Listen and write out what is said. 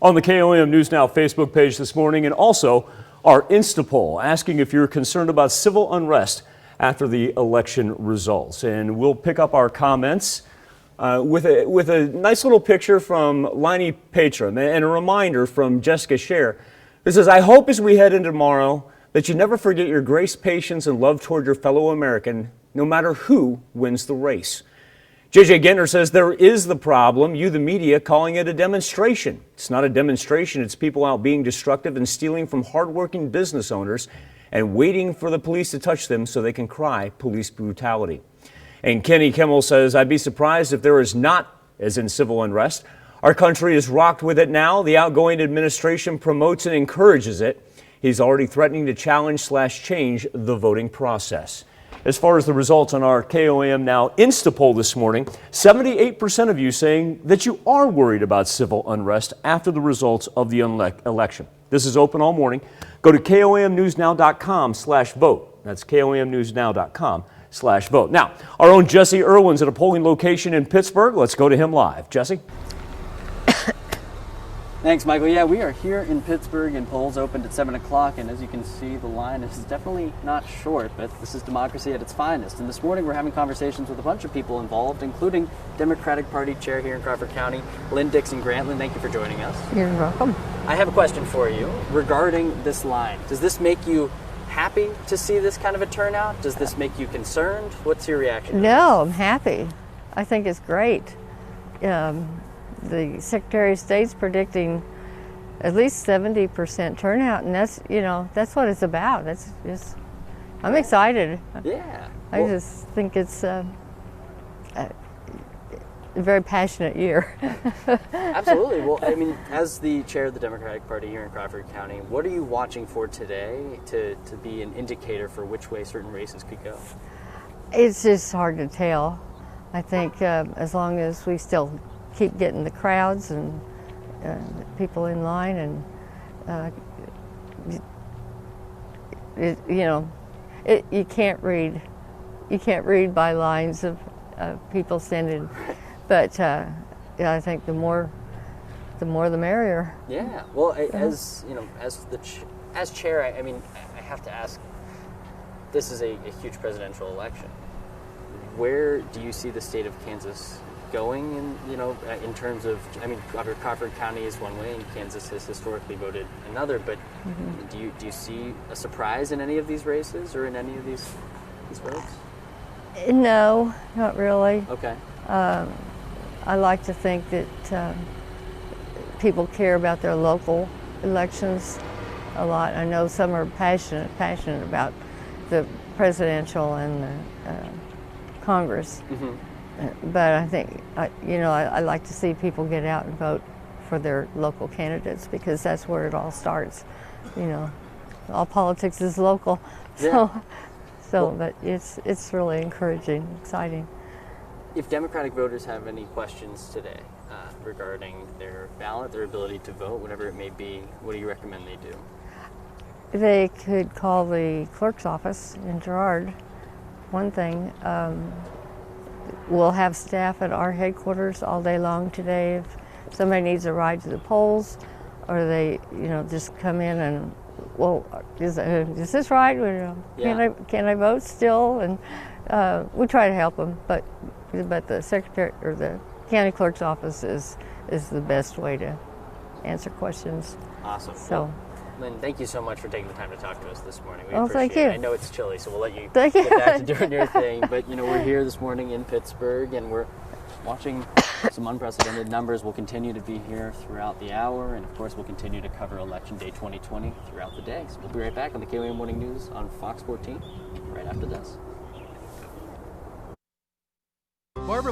On the KOM News Now Facebook page this morning, and also our Insta poll asking if you're concerned about civil unrest after the election results. And we'll pick up our comments with a nice little picture from Liney Patram and a reminder from Jessica Scher. It says, I hope as we head into tomorrow that you never forget your grace, patience, and love toward your fellow American, no matter who wins the race. JJ Gentner says there is the problem, you the media calling it a demonstration. It's not a demonstration, it's people out being destructive and stealing from hardworking business owners and waiting for the police to touch them so they can cry police brutality. And Kenny Kimmel says, I'd be surprised if there is not, as in civil unrest. Our country is rocked with it now. The outgoing administration promotes and encourages it. He's already threatening to challenge/change the voting process. As far as the results on our KOM Now Insta poll this morning, 78% of you saying that you are worried about civil unrest after the results of the election. This is open all morning. Go to komnewsnow.com/vote. That's komnewsnow.com/vote. Now, our own Jesse Irwin's at a polling location in Pittsburgh. Let's go to him live. Jesse? Thanks, Michael. Yeah, we are here in Pittsburgh and polls opened at 7 o'clock, and as you can see, the line is definitely not short, but this is democracy at its finest. And this morning we're having conversations with a bunch of people involved, including Democratic Party Chair here in Crawford County, Lynn Grantland. Thank you for joining us. You're welcome. I have a question for you regarding this line. Does this make you happy to see this kind of a turnout? Does this make you concerned? What's your reaction? No, I'm happy. I think it's great. The Secretary of State's predicting at least 70% turnout, and that's what it's about. That's just, I'm excited. Yeah. I just think it's a very passionate year. Absolutely. Well, I mean, as the chair of the Democratic Party here in Crawford County, what are you watching for today to be an indicator for which way certain races could go? It's just hard to tell. I think as long as we still keep getting the crowds and people in line, and you can't read by lines of people sending, but I think the more the merrier. Yeah. Well, as chair, I mean, I have to ask. This is a huge presidential election. Where do you see the state of Kansas going in terms of, I mean, Crawford County is one way and Kansas has historically voted another, but do you see a surprise in any of these races or in any of these votes? No, not really. Okay. I like to think that people care about their local elections a lot. I know some are passionate about the presidential and the Congress. Mm-hmm. But I think, I like to see people get out and vote for their local candidates because that's where it all starts. All politics is local. But it's really encouraging, exciting. If Democratic voters have any questions today regarding their ballot, their ability to vote, whatever it may be, what do you recommend they do? They could call the clerk's office in Girard. One thing. We'll have staff at our headquarters all day long today. If somebody needs a ride to the polls, or they, just come in and, well, is this right? Can I vote still? And we try to help them, but the secretary or the county clerk's office is the best way to answer questions. Awesome. So. Lynn, thank you so much for taking the time to talk to us this morning. We appreciate thank you. it. I know it's chilly, so we'll let you get back to doing your thing. But, we're here this morning in Pittsburgh, and we're watching some unprecedented numbers. We'll continue to be here throughout the hour, and, of course, we'll continue to cover Election Day 2020 throughout the day. So we'll be right back on the KOM Morning News on Fox 14 right after this.